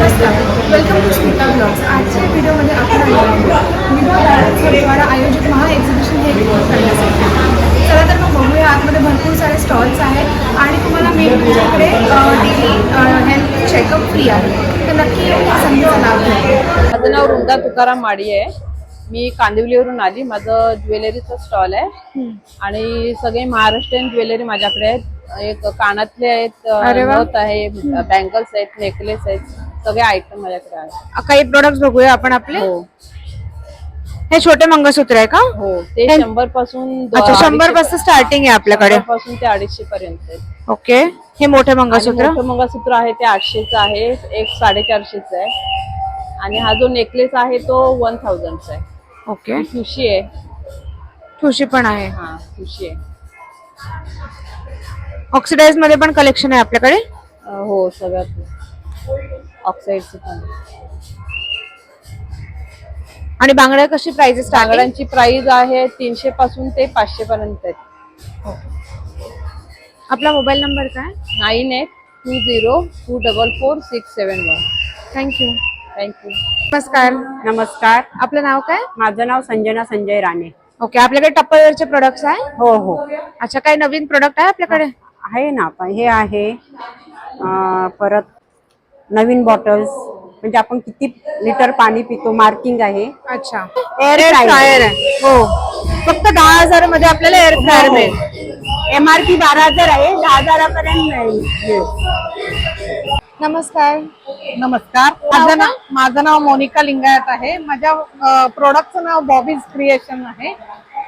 नमस्कार, welcome to Smita blogs. आजच्या व्हिडिओमध्ये आपण द्वारा आयोजित महा एक्झिबिशन हे करण्यासाठी चला तर मग बघूया। आतमध्ये भरपूर सारे स्टॉल्स आहेत आणि तुम्हाला मेन तुमच्याकडे डेली हेल्थ चेकअप फ्री आहे, तर नक्की संधीचा लाभ घ्या। माझं नाव वृंदा तुकाराम माडी आहे। मी कांदिवलीवरून आली। माझं ज्वेलरीचं स्टॉल आहे आणि सगळे महाराष्ट्रीयन ज्वेलरी माझ्याकडे आहेत। एक कानातले आहेत, नथ आहे, बँगल्स आहेत, नेकलेस आहेत, सगळे आयटम माझ्याकडे आहेत। काही प्रोडक्ट्स बघूया आपण आपले। हो, हे छोटे मंगळसूत्र आहे का? हो, ते 100 पासून 100 पासून स्टार्टिंग आहे आपल्याकडे, 100 पासून ते 250 पर्यंत आहे। ओके। हे मोठे मंगळसूत्र? मोठे मंगळसूत्र आहे ते 800चं आहे, एक 450चं आहे आणि हा जो नेकलेस आहे तो 1000चा आहे। ओके। ठुशी आहे, ठुशी पण आहे। हा, ठुशी आहे। ऑक्सिडाइज मध्ये पण कलेक्शन आहे आपल्याकडे? हो, सगळ्यात ऑक्साइडचं पण। आणि बांगड्या कशी प्राइस? बांगड्यांची प्राइस आहे 300 पासून ते 500 पर्यंत आहे। आपला मोबाईल नंबर काय? 9820244671। थँक्यू। थँक्यू। नमस्कार। नमस्कार, आपलं नाव काय? माझं नाव संजना संजय राणे। ओके। आपल्याकडे टप्परवेअरचे प्रोडक्ट्स आहे? हो हो, अच्छा, काही नवीन प्रोडक्ट आहे आपल्याकडे? आहे ना। पण हे आहे परत नवीन बॉटल्स, म्हणजे आपण किती लिटर पाणी पितो, मार्किंग आहे। अच्छा, एअर फ्रायर आहे। हो, फक्त 10,000 मध्ये आपल्याला एअर फ्रायर मिळेल। MRP 12,000 आहे, 10,000 पर्यंत मिळेल। नमस्कार। नमस्कार, माझं नाव मोनिका लिंगायत आहे। माझ्या प्रोडक्टचं नाव बॉबीज क्रिएशन आहे।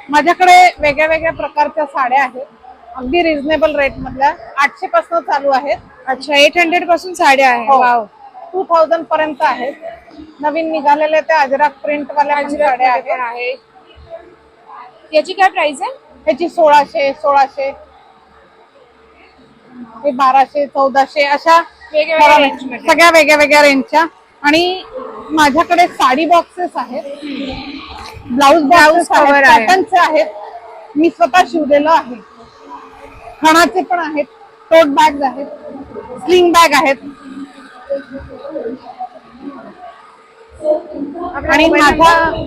माझ्याकडे वेगळ्या वेगळ्या प्रकारच्या साड्या आहेत, अगदी रिझनेबल रेट मधल्या। 800 पासून चालू आहेत। अच्छा, 800 पासून साड्या आहे। वाव। 2000 पर्यंत आहेत। नवीन निघालेले ते अजरक प्रिंट वाल्या पण साड्या आहेत। याची काय प्राइस आहे? ह्याची 1600, 1600, हे 1200, 1400 अशा सगळ्या वेगळ्या वेगळ्या रेंजच्या। आणि माझ्याकडे साडी बॉक्सेस आहेत, ब्लाउज cover आहे, पॅटर्नचे आहेत, मी स्वतः शिवलेलं आहे। खणाचे पण आहेत, टोट बॅग्स आहेत, स्लिंग बॅग आहेत। आणि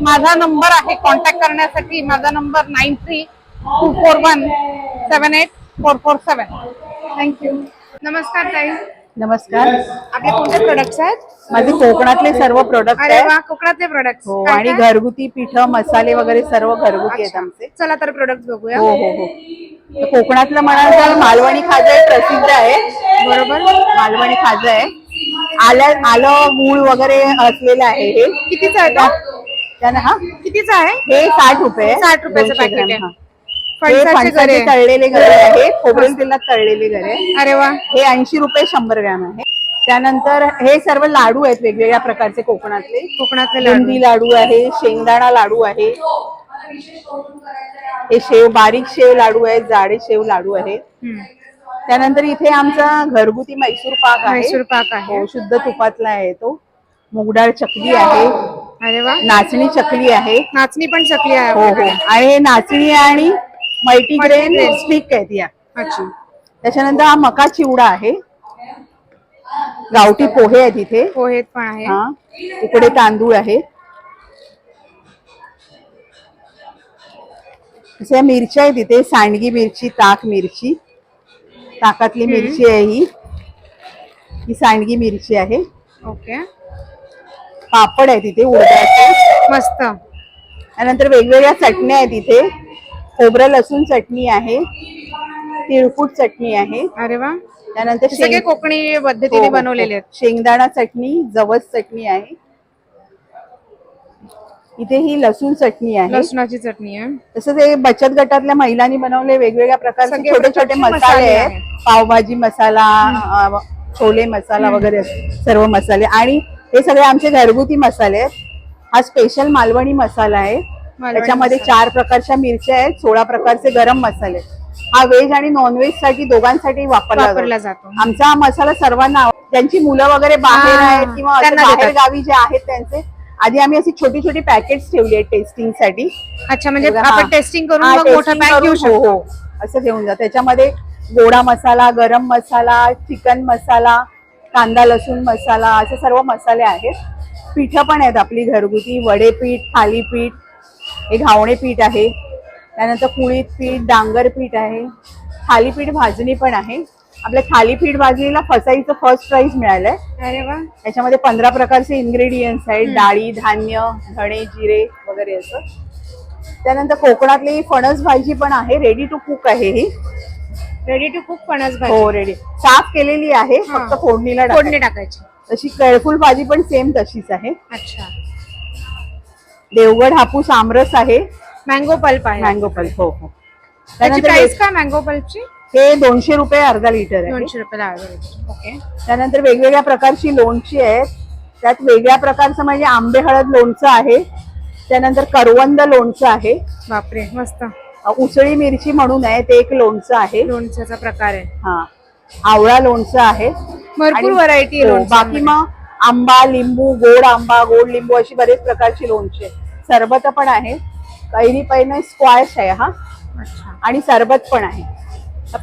माझा नंबर आहे कॉन्टॅक्ट करण्यासाठी। माझा नंबर 9324178447। थँक्यू। नमस्कार ताई। नमस्कार, आपले कोणते प्रोडक्ट्स आहेत? माझे कोकणातले सर्व प्रोडक्ट अरे आहेत। वा, कोकणातले प्रोडक्ट्स। हो, आणि घरगुती पीठ, मसाले वगैरे सर्व घरगुती आहेत आमचे। चला तर प्रोडक्ट बघूया। हो हो हो, तर कोकणातलं म्हणाल तर मालवणी खाजा एक प्रसिद्ध आहे। बरोबर, मालवणी खाजा आहे। आलं गूळ वगैरे असलेलं आहे। हे कितीचं आहे? त्यानं हा, कितीचं आहे? हे 60 रुपये, 60 रुपयाचं 200 पॅकेट ग्रॅम, आहे। हा। हे फणसाचे फणसाचे गरे। तळलेले गरे आहेत, खोबरेल तेलात तळलेले गरे। अरे वा। हे 80 रुपये 100 ग्रॅम आहे। त्यानंतर हे सर्व लाडू आहेत वेगवेगळ्या प्रकारचे कोकणातले बुंदी लाडू आहे, शेंगदाणा लाडू आहे, हे शेव, बारीक शेव लाडू आहेत, जाडे शेव लाडू आहेत। त्यानंतर इथे आमचा घरगुती मैसूर पाक आहे। मैसूर पाक आहे। हो, शुद्ध तुपातला आहे तो। मुगडाळ चकली आहे। अरे वा। नाचणी चकली आहे। नाचणी पण चकली आहे हो हो, आणि हे नाचणी आणि मल्टीग्रेन स्टिक आहेत या। अच्छा। त्याच्यानंतर हा मका चिवडा आहे। गावठी पोहे आहेत इथे। पोहे पण आहे। हा, उकडे तांदूळ आहे। अशा मिरच्या आहेत इथे, सांडगी मिरची, ताक मिरची, ताकातली मिरची आहे ही सांडगी मिरची आहे। ओके। पापड आहेत इथे उडदाचे, मस्त। त्यानंतर वेगवेगळ्या चटण्या आहेत इथे, खोबरं लसूण चटणी आहे, तिळकुट चटणी आहे। अरे वा। त्यानंतर सगळे कोकणी पद्धतीने बनवलेले आहेत। शेंगदाणा चटणी, जवस चटणी आहे इथे, ही लसूण चटणी आहे, लसणाची चटणी आहे। तसंच हे बचत गटातल्या महिलांनी बनवलेले वेगवेगळ्या प्रकारचे छोटे छोटे मसाले आहेत। पावभाजी मसाला, छोले मसाला वगैरे सर्व मसाले, आणि हे सगळे आमचे घरगुती मसाले आहेत। हा स्पेशल मालवणी मसाला आहे। त्याच्यामध्ये 4 प्रकारच्या मिरच्या आहेत, 16 प्रकारचे गरम मसाले। हा व्हेज आणि नॉन व्हेज साठी दोघांसाठी वापरला जातो। आमचा हा मसाला सर्वांना, ज्यांची मुलं वगैरे बाहेर आहेत किंवा बाहेर गावी जे आहेत त्यांचे, आधी आम्ही अशी छोटी छोटी पॅकेट्स ठेवली आहेत टेस्टिंग साठी। अच्छा, म्हणजे आपण टेस्टिंग करून मग मोठा पॅक घेऊ शकतो। हो, असं घेऊन जा। त्याच्यामध्ये गोडा मसाला, गरम मसाला, चिकन मसाला, कांदा लसूण मसाला असे सर्व मसाले आहेत. पीठं पण आहेत आपली घरगुती, वडेपीठ, थालीपीठ, हे घावणे पीठ आहे, त्यानंतर कुळीत पीठ, डांगर पीठ आहे, थालीपीठ भाजणी पण आहे. आपल्या थालीपीठ भाजणीला फसाईचं फर्स्ट प्राइज मिळालंय. अरे वा. त्याच्यामध्ये 15 प्रकारचे इन्ग्रेडियंट्स आहेत, डाळी, धान्य, धणे, जिरे वगैरे असं. त्यानंतर कोकणातली फणस भाजी पण आहे, रेडी टू कुक आहे ही. रेडी टू कुक फणस भाजी. हो रेडी, साफ केलेली आहे, फक्त फोडणीला फोडणी टाकायची. टाकायची. तशी केळफुल भाजी पण सेम तशीच आहे. अच्छा. देवगड हापूस आमरस आहे, मँगो पल्प आहे. Mango pulp. हो हो. त्याची त्यानंतर प्राइस काय मँगो पल्पची? हे 200 रुपये अर्धा लिटर आहे. 200 रुपयाला अर्धा लिटर. ओके. त्यानंतर वेगवेगळ्या प्रकारची लोणची आहेत. त्यात वेगळ्या प्रकारचं म्हणजे आंबे हळद लोणचं आहे, त्यानंतर करवंद लोणचं आहे, बापरे मस्त. उसळी मिरची म्हणून आहे ते एक लोणचं आहे. लोणच्याचा प्रकार आहे. हा, आवळा लोणचं आहे. भरपूर आणि- व्हरायटी हो, आहे. बाकी मग आंबा, लिंबू, गोड आंबा, गोड लिंबू अशी बरेच प्रकारची लोणची आहे. सरबत पण आहे, कैरी पैन स्क्वॅश आहे हा, अच्छा. आणि सरबत पण आहे.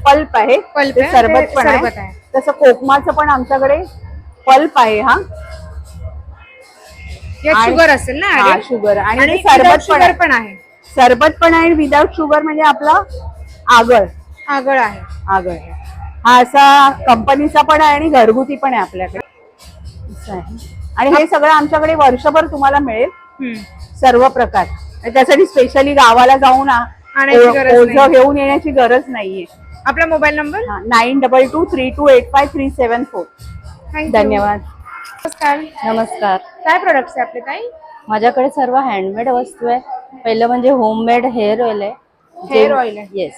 पल्प आहे, पल्प ते आहे, सरबत ते पण सरबत आहे. आहे. तसं कोकमाचं पण आमच्याकडे पल्प आहे हा. यात आणि- शुगर असेल ना? हा, अरे. शुगर आणि आणि ते सरबत शुगर पण आहे. सरबत पण आहे, विदाउट शुगर म्हणजे आपला आगळ. आगळ आहे. आगळ आहे हा, असा कंपनीचा पण आहे आणि घरगुती पण आहे आपल्याकडे. असं आहे. आणि हे सगळं आमच्याकडे वर्षभर तुम्हाला मिळेल, सर्व प्रकार. आणि त्यासाठी स्पेशली गावाला जाऊन आणायची गरज ओझं नाही. घेऊन येण्याची गरज नाहीये. आपला मोबाईल नंबर? 9223285374. धन्यवाद. नमस्कार. नमस्कार. काय प्रोडक्ट्स आहे आपले ताई? माझ्याकडे सर्व हँडमेड वस्तू आहे. पहिलं म्हणजे होममेड हेअर ऑइल आहे. हेअर ऑइल आहे. येस,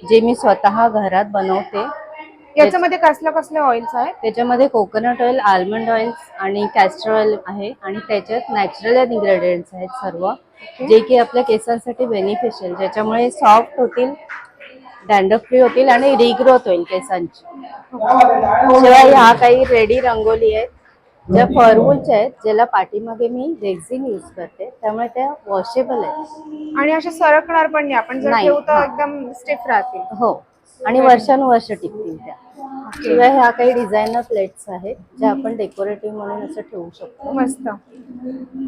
जे मी स्वतः घरात बनवते. याच्यामध्ये कसले ऑइल्स आहेत? त्याच्यामध्ये कोकोनट ऑइल, आल्मंड ऑइल आणि कॅस्टर ऑइल आहे. आणि त्याच्यात नॅचरल इन्ग्रेडियंट्स आहेत सर्व, जे की आपल्या केसांसाठी बेनिफिशियल, ज्याच्यामुळे सॉफ्ट होतील, डॅन्ड्रफ फ्री होतील आणि रिग्रोथ होईल केसांची. शिवाय ह्या काही रेडी रंगोली आहेत, ज्या फरवूलच्या आहेत, ज्याला पाठीमागे मी रेक्झिन यूज करते, त्यामुळे त्या वॉशेबल आहेत. आणि अशा सरकणार पण नाही, आपण जर नाही, ठेवू तर हा. एकदम स्टिफ राहतील. हो, आणि वर्षानुवर्ष टिकतील त्या. शिवाय ह्या काही डिझायनर प्लेट्स आहेत, ज्या आपण डेकोरेटिव्ह म्हणून असं ठेवू शकतो. मस्त.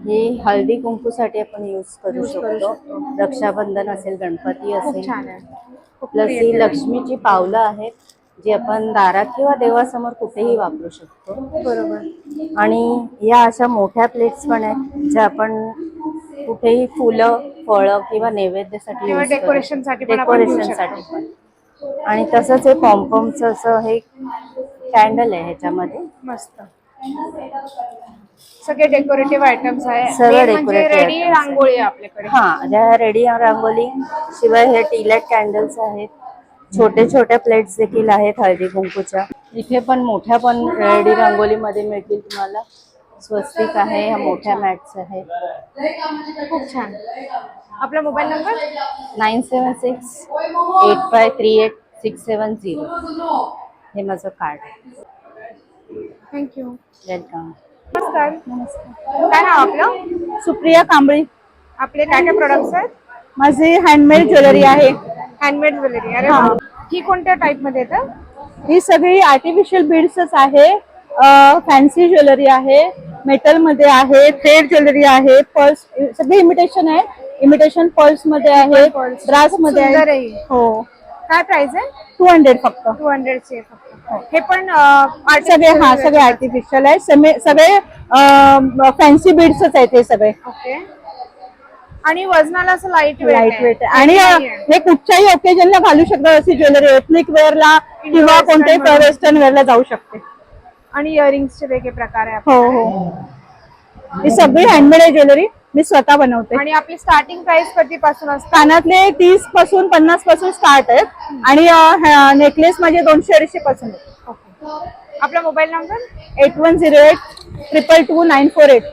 ही हळदी कुंकूसाठी आपण यूज करू शकतो. रक्षाबंधन असेल, गणपती खूप असेल. छान आहे. खूप प्लस creative ही लक्ष्मीची पावलं आहेत, जी आपण दारात किंवा देवासमोर कुठेही वापरू शकतो. बरोबर. आणि या अशा मोठ्या प्लेट्स पण आहेत, ज्या आपण कुठेही फुलं, फळं किंवा नैवेद्यासाठी किंवा use करू. decoration साठी पण आपण घेऊ डेकोरेशनसाठी पण. आणि तसंच हे पॉम्पॉमचं असं हे कॅन्डल आहे ह्याच्यामध्ये. मस्त. सगळे डेकोरेटिव्ह आयटम्स आहे. सर्व Main म्हणजे decorative रेडी items. रांगोळी आहे आपल्याकडे. हा, ज्या रेडी रांगोली. शिवाय हे टीलेट कॅन्डल्स आहेत. छोटे छोटे प्लेट्स देखील आहेत हळदी कुंकूच्या. इथे पण मोठ्या पण रेडी रांगोलीमध्ये मिळतील तुम्हाला. स्वस्तिक आहे, ह्या मोठ्या मॅट्स आहेत. खूप छान. आपला मोबाईल नंबर? 9768538670. हे माझं कार्ड आहे. थँक्यू. वेलकम. नमस्कार. काय नाव आपलं? सुप्रिया कांबळी. आपले काय काय प्रोडक्ट्स आहेत? माझी हँडमेड ज्वेलरी आहे. Handmade jewellery. अरे वा. ही कोणत्या टाइप मध्ये येतं? ही सगळी आर्टिफिशियल बीड्सच आहे. फॅन्सी ज्वेलरी आहे, मेटल मध्ये आहे, थ्रेड ज्वेलरी आहे, पर्स सगळे इमिटेशन आहे. इमिटेशन पर्स मध्ये आहे, ब्रास मध्ये सुंदर आहे. आहे. हो. काय प्राइस आहे? 200 फक्त. 200 चे फक्त. हे पण सगळे हा सगळे आर्टिफिशियल आहे. सगळे फॅन्सी बीड्सच आहेत हे सगळे. ओके. आणि वजनाला असं लाईट वेट आणि हे कुठच्याही ओकेजनला घालू शकतात अशी ज्वेलरी. एथनिक वेअरला किंवा कोणत्याही वेस्टर्न वेअरला जाऊ शकते. आणि इयरिंग्सचे वेगळे प्रकार आहे हो हो. ही सगळी हँडमेड आहे ज्वेलरी, मी स्वतः बनवते. आणि आपली स्टार्टिंग प्राइस कधीपासून असते? कानातले 30 पासून 50 पासून स्टार्ट आहेत आणि नेकलेस माझे 200-250 पासून आहेत. ओके. आपला मोबाईल नंबर? 8108222948.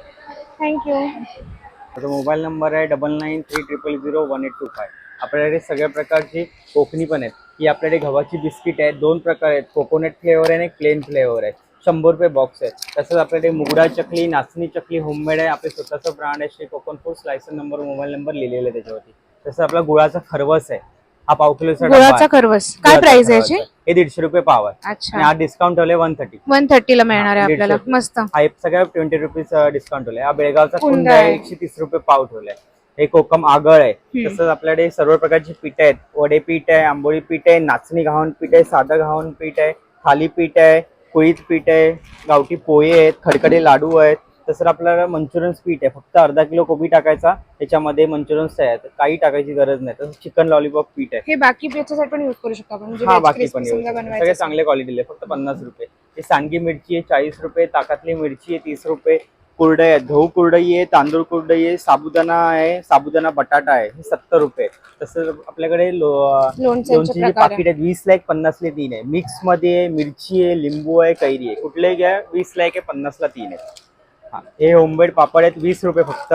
थँक्यू. माझा मोबाईल नंबर आहे 9930001825. आपल्याकडे सगळ्या प्रकारची कोकणी पण आहेत. ही आपल्याकडे गव्हाची बिस्किट आहेत, 2 प्रकार आहेत, कोकोनट फ्लेवर आहे आणि एक प्लेन फ्लेवर आहे. 100 रुपये बॉक्स आहे. तसंच आपल्याकडे मुगडा चकली, नाचणी चकली होममेड आहे. आपले स्वतःचं ब्रँड आहे, Shri Konkan foods, licence number, mobile number लिहिलेला आहे त्याच्यावरती. तसं आपला गुळाचा खरवस आहे, हा पाव किलोचा डबा गुळाचा आहे. खरवस काय गुळाचा प्राइस आहे खरवस याची? आहे. हे 150 रुपये पाव आहे. आणि अच्छा, हा डिस्काउंट ठेवले 130. 130 ला मिळणार आहे हा, आपल्याला. 150. मस्त. हा एक सगळ्या 20 रुपीज डिस्काउंट ठेवलाय. हा बेळगावचा कुंद कुंद आहे, आहे. 130 रुपये पाव ठेवलाय. हे कोकम आगळ आहे. तसंच आपल्याकडे सर्व प्रकारची पीठ आहेत. वडे पीठ आहे, आंबोळी पीठ आहे, नाचणी घावन पीठ आहे, साधं घावन पीठ आहे, थाली पीठ आहे, कुळीत पीठ आहे, गावठी पोहे आहेत, खडखडे लाडू आहेत. तसं आपल्याला मंचुरियन पीठ आहे. फक्त अर्धा किलो कोबी टाकायचा, त्याच्यामध्ये मंचुरियन तयार. काही टाकायची गरज नाही. तसं चिकन लॉलीपॉप पीठ आहे. हे बाकी याच्यासाठी पण यूज करू शकतो आपण. म्हणजे हा veg बाकी crispy पण समजा येऊ बनवायचं सगळे असेल. चांगले क्वालिटीले. फक्त 50 रुपये. हे सांडगी मिरची आहे 40 रुपये, ताकातली मिरची आहे 30 रुपये, कुरडई आहे, गहू कुरडई आहे, तांदूळ कुरडई आहे, साबुदाणा आहे, साबुदाणा बटाटा आहे, हे 70 रुपये. तसंच आपल्याकडे लोणच्यांचे लोणचीचे प्रकार आहे. पाकिट आहेत 20 ला 1, 50 ला 3 आहे. मिक्स मध्ये आहे, मिरची आहे, लिंबू आहे, कैरी आहे. कुठलेही घ्या 20 ला 1 आहे, 50 ला 3 आहे. हा हे होममेड पापड आहेत 20 रुपये फक्त,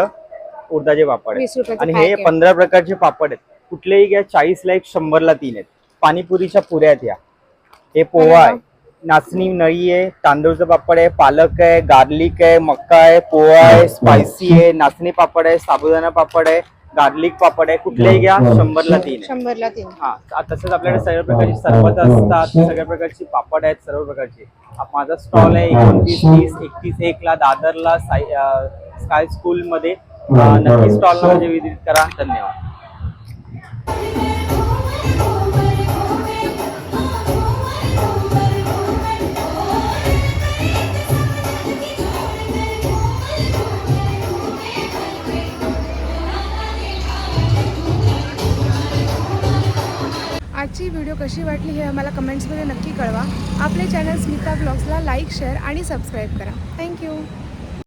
उडदाचे पापड 20 आहेत. रुपयाचं आणि pack हे आहे. 15 प्रकारचे पापड आहेत. कुठलेही घ्या 40 ला 1, 100 ला 3 आहेत. पाणीपुरीच्या पुऱ्या आहेत या. हे पोहा आहे, नाचणी नळी आहे, तांदूळचं पापड आहे, पालक आहे, गार्लिक आहे, मक्का आहे, पोहा आहे, स्पायसी आहे, नाचणी पापड आहे, साबुदाणा पापड आहे, गार्लिक पापड आहे. कुठलेही घ्या 100 ला 3 आहे. 100 ला 3. हा तसंच आपल्याकडे सगळ्या प्रकारची सरबत असतात, सगळ्या प्रकारची पापड आहेत, सर्व प्रकारचे. माझा स्टॉल आहे 29, 30, 31, 1 ला, दादरला स्काय स्कूल मध्ये. नक्की स्टॉलला म्हणजे विजिट करा. धन्यवाद. आजची व्हिडिओ कशी वाटली हे आम्हाला कमेंट्समध्ये नक्की कळवा. आपले चॅनल स्मिता ब्लॉग्सला लाईक, शेअर आणि सबस्क्राईब करा. थँक्यू.